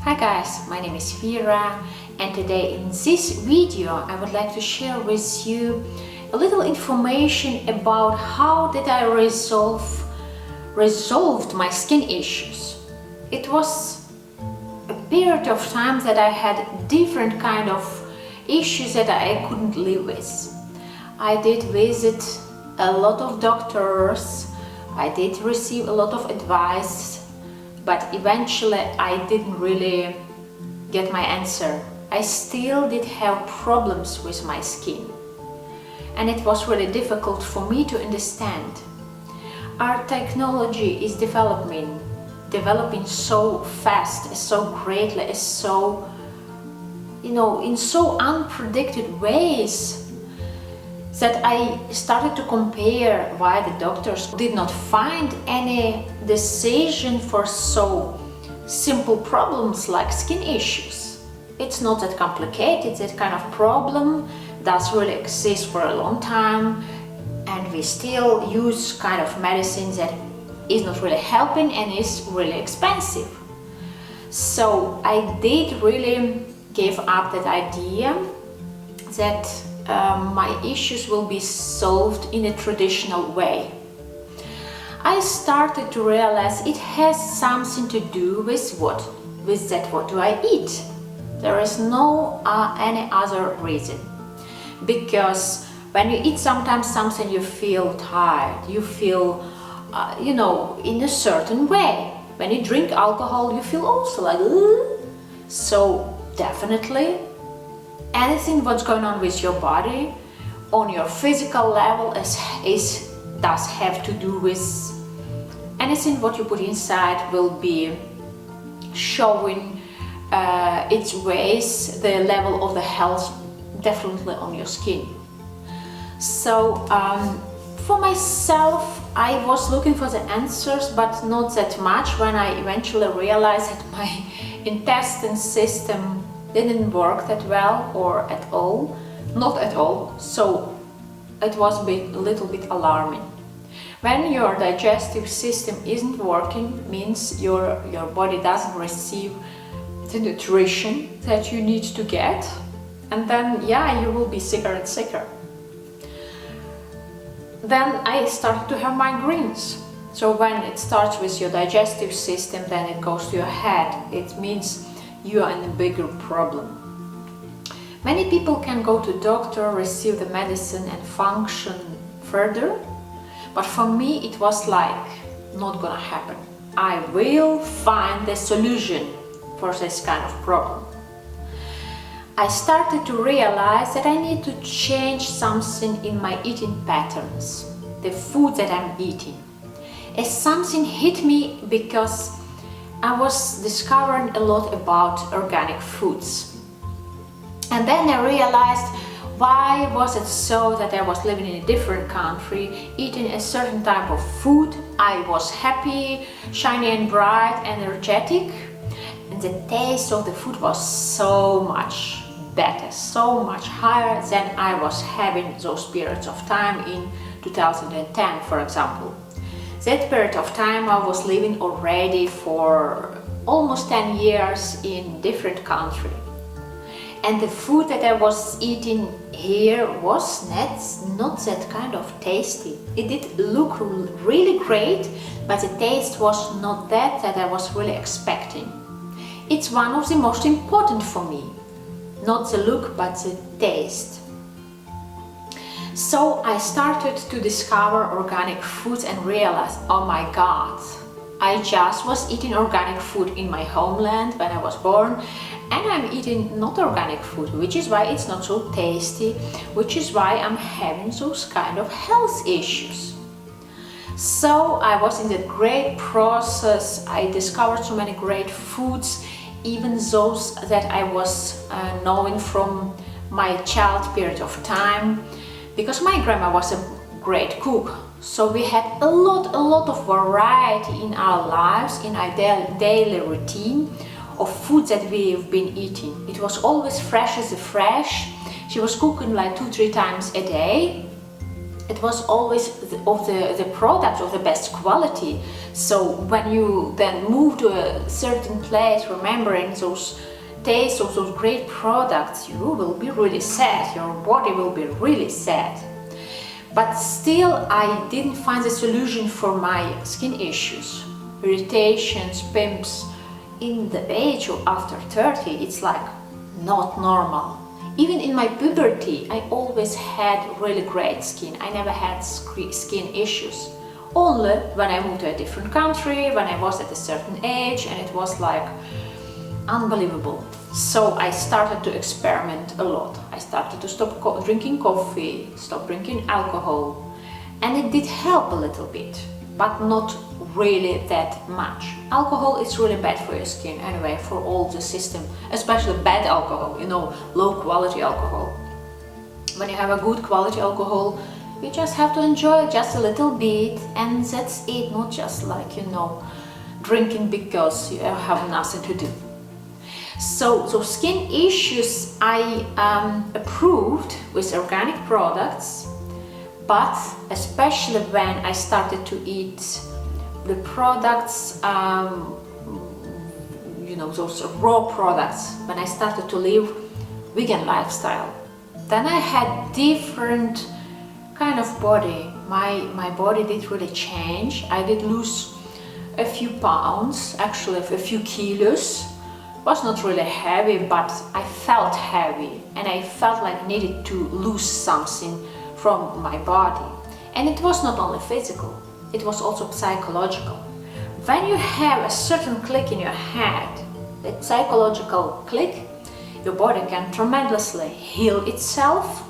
Hi guys, my name is Vera, and today in this video I would like to share with you a little information about how did I resolved my skin issues. It was a period of time that I had different kind of issues that I couldn't live with. I did visit a lot of doctors, I did receive a lot of advice, but eventually I didn't really get my answer. I still did have problems with my skin, and it was really difficult for me to understand. Our technology is developing so fast, so greatly, so in so unpredicted ways that I started to compare why the doctors did not find any decision for so simple problems like skin issues. It's not that complicated. That kind of problem does really exist for a long time, and we still use kind of medicine that is not really helping and is really expensive. So I did really give up that idea that my issues will be solved in a traditional way. I started to realize it has something to do with what do I eat. There is no any other reason, because when you eat sometimes something, you feel tired, you feel in a certain way. When you drink alcohol, you feel also like so definitely anything what's going on with your body on your physical level does have to do with anything what you put inside will be showing its ways, the level of the health definitely on your skin. So for myself, I was looking for the answers, but not that much when I eventually realized that my intestine system didn't work that well or at all, not at all, so it was a little bit alarming. When your digestive system isn't working, means your body doesn't receive the nutrition that you need to get, and then you will be sicker and sicker. Then I started to have migraines. So when it starts with your digestive system, then it goes to your head. It means you are in a bigger problem. Many people can go to doctor, receive the medicine and function further, but for me it was like not gonna happen. I will find the solution for this kind of problem. I started to realize that I need to change something in my eating patterns, the food that I'm eating. As something hit me because I was discovering a lot about organic foods. And then I realized, why was it so that I was living in a different country, eating a certain type of food? I was happy, shiny and bright, energetic, and the taste of the food was so much better, so much higher than I was having those periods of time in 2010, for example. That period of time I was living already for almost 10 years in different country. And the food that I was eating here was not that kind of tasty. It did look really great, but the taste was not that I was really expecting. It's one of the most important for me. Not the look, but the taste. So I started to discover organic foods and realized, oh my God, I just was eating organic food in my homeland when I was born, and I'm eating not organic food, which is why it's not so tasty, which is why I'm having those kind of health issues. So I was in that great process. I discovered so many great foods, even those that I was knowing from my child period of time, because my grandma was a great cook. So we had a lot of variety in our lives, in our daily routine of food that we've been eating. It was always fresh as a fresh. She was cooking like 2-3 times a day, it was always the product of the best quality. So when you then move to a certain place remembering those taste of those great products, you will be really sad, your body will be really sad. But still I didn't find the solution for my skin issues, irritations, pimples. In the age of after 30, it's like not normal. Even in my puberty, I always had really great skin. I never had skin issues. Only when I moved to a different country, when I was at a certain age, and it was like unbelievable. So I started to experiment a lot. I started to stop drinking coffee, stop drinking alcohol, and it did help a little bit, but not really that much. Alcohol is really bad for your skin anyway, for all the system, especially bad alcohol, you know, low quality alcohol. When you have a good quality alcohol, you just have to enjoy just a little bit, and that's it, not just like, you know, drinking because you have nothing to do. So skin issues I approved with organic products, but especially when I started to eat the products, you know, those raw products, when I started to live vegan lifestyle, then I had different kind of body. My body did really change. I did lose a few pounds, actually a few kilos. It was not really heavy, but I felt heavy and I felt like I needed to lose something from my body. And it was not only physical, it was also psychological. When you have a certain click in your head, that psychological click, your body can tremendously heal itself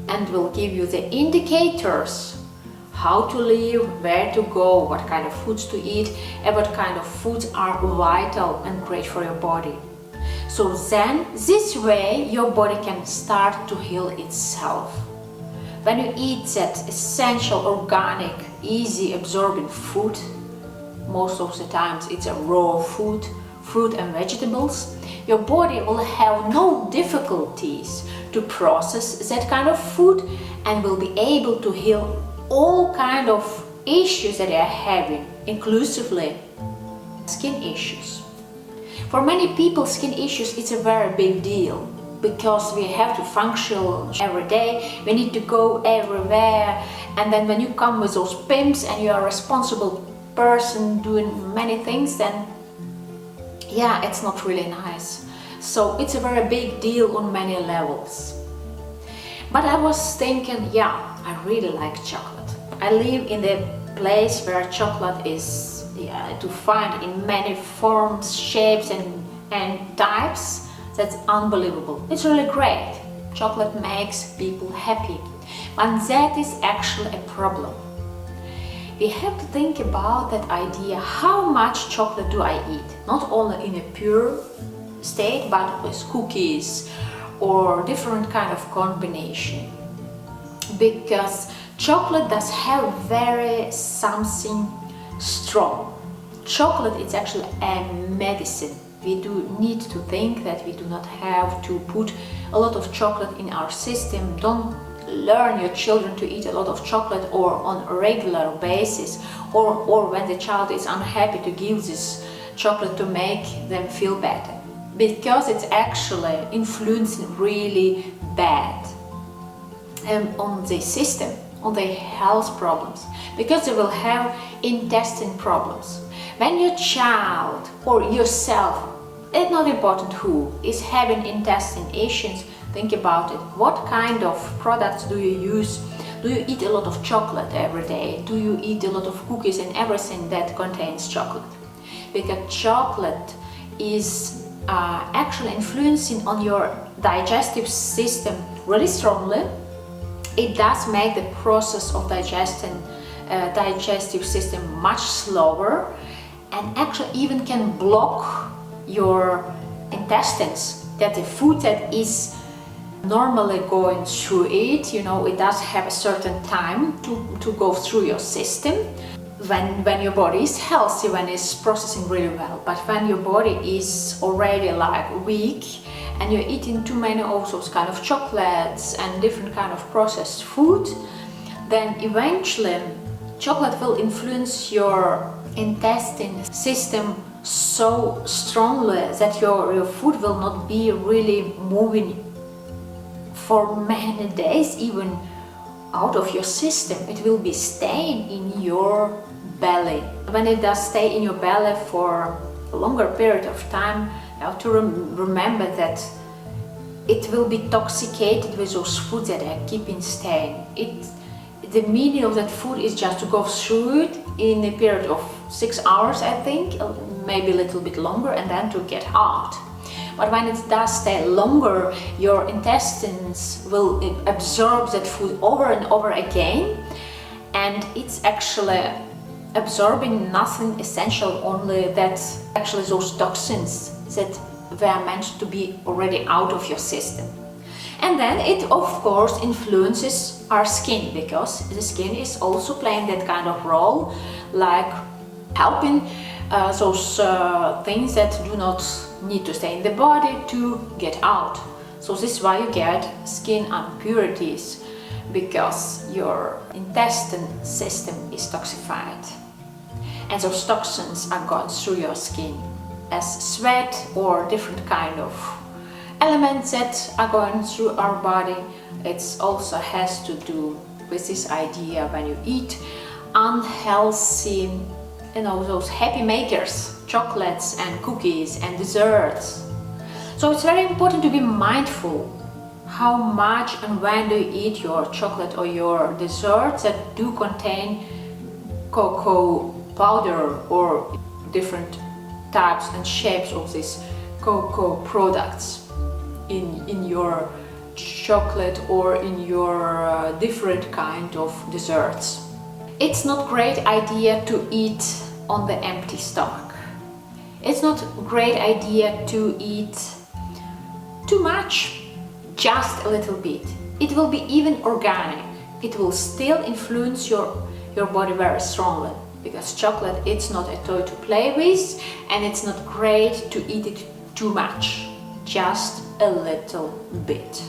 and will give you the indicators how to live, where to go, what kind of foods to eat, and what kind of foods are vital and great for your body. So then, this way, your body can start to heal itself. When you eat that essential, organic, easy absorbing food, most of the times it's a raw food, fruit and vegetables, your body will have no difficulties to process that kind of food and will be able to heal all kind of issues that they are having, inclusively skin issues. For many people, skin issues is a very big deal because we have to function every day, we need to go everywhere, and then when you come with those pimps and you are a responsible person doing many things, then yeah, it's not really nice. So it's a very big deal on many levels. But I was thinking, yeah, I really like chocolate. I live in a place where chocolate is to find in many forms, shapes and types. That's unbelievable. It's really great. Chocolate makes people happy. And that is actually a problem. We have to think about that idea, how much chocolate do I eat? Not only in a pure state, but with cookies or different kind of combination. Because chocolate does have very something strong. Chocolate is actually a medicine. We do need to think that we do not have to put a lot of chocolate in our system. Don't learn your children to eat a lot of chocolate or on a regular basis, or when the child is unhappy to give this chocolate to make them feel better, because it's actually influencing really bad on the system, on the health problems, because they will have intestine problems. When your child or yourself, it's not important who, is having intestine issues, think about it. What kind of products do you use? Do you eat a lot of chocolate every day? Do you eat a lot of cookies and everything that contains chocolate? Because chocolate is actually influencing on your digestive system really strongly. It does make the process of digestive system much slower, and actually even can block your intestines, that the food that is normally going through it, you know, it does have a certain time to go through your system when your body is healthy, when it's processing really well. But when your body is already like weak and you're eating too many of those kind of chocolates and different kind of processed food, then eventually chocolate will influence your intestine system so strongly that your food will not be really moving for many days, even out of your system. It will be staying in your belly. When it does stay in your belly for a longer period of time, you have to remember that it will be intoxicated with those foods that are keeping staying. The meaning of that food is just to go through it in a period of 6 hours, I think, maybe a little bit longer, and then to get out. But when it does stay longer, your intestines will absorb that food over and over again, and it's actually absorbing nothing essential, only that actually those toxins that were meant to be already out of your system. And then it of course influences our skin, because the skin is also playing that kind of role, like helping those things that do not need to stay in the body to get out. So this is why you get skin impurities, because your intestine system is toxified, and those toxins are going through your skin as sweat or different kind of elements that are going through our body. It also has to do with this idea when you eat unhealthy, those happy makers, chocolates and cookies and desserts. So it's very important to be mindful how much and when do you eat your chocolate or your desserts that do contain cocoa powder or different types and shapes of these cocoa products in your chocolate or in your different kind of desserts. It's not great idea to eat on the empty stomach. It's not great idea to eat too much, just a little bit. It will be even organic. It will still influence your body very strongly, because chocolate, it's not a toy to play with, and it's not great to eat it too much, just a little bit.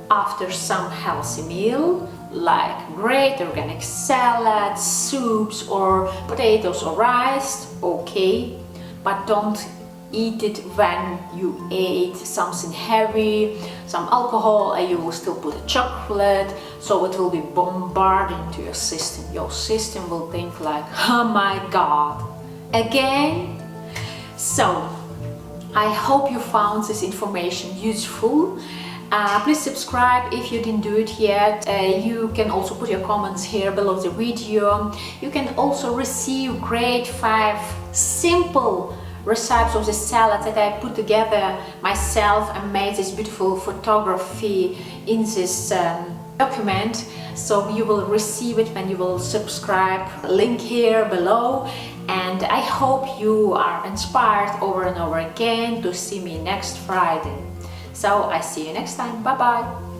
After some healthy meal, like great organic salads, soups, or potatoes or rice, okay, but don't eat it when you ate something heavy, some alcohol, and you will still put a chocolate, so it will be bombarded into your system. Your system will think like, oh my god, again? So I hope you found this information useful. Please subscribe if you didn't do it yet. You can also put your comments here below the video. You can also receive great 5 simple recipes of the salad that I put together myself and made this beautiful photography in this document. So you will receive it when you will subscribe. Link here below. And I hope you are inspired over and over again to see me next Friday. So I see you next time. Bye bye.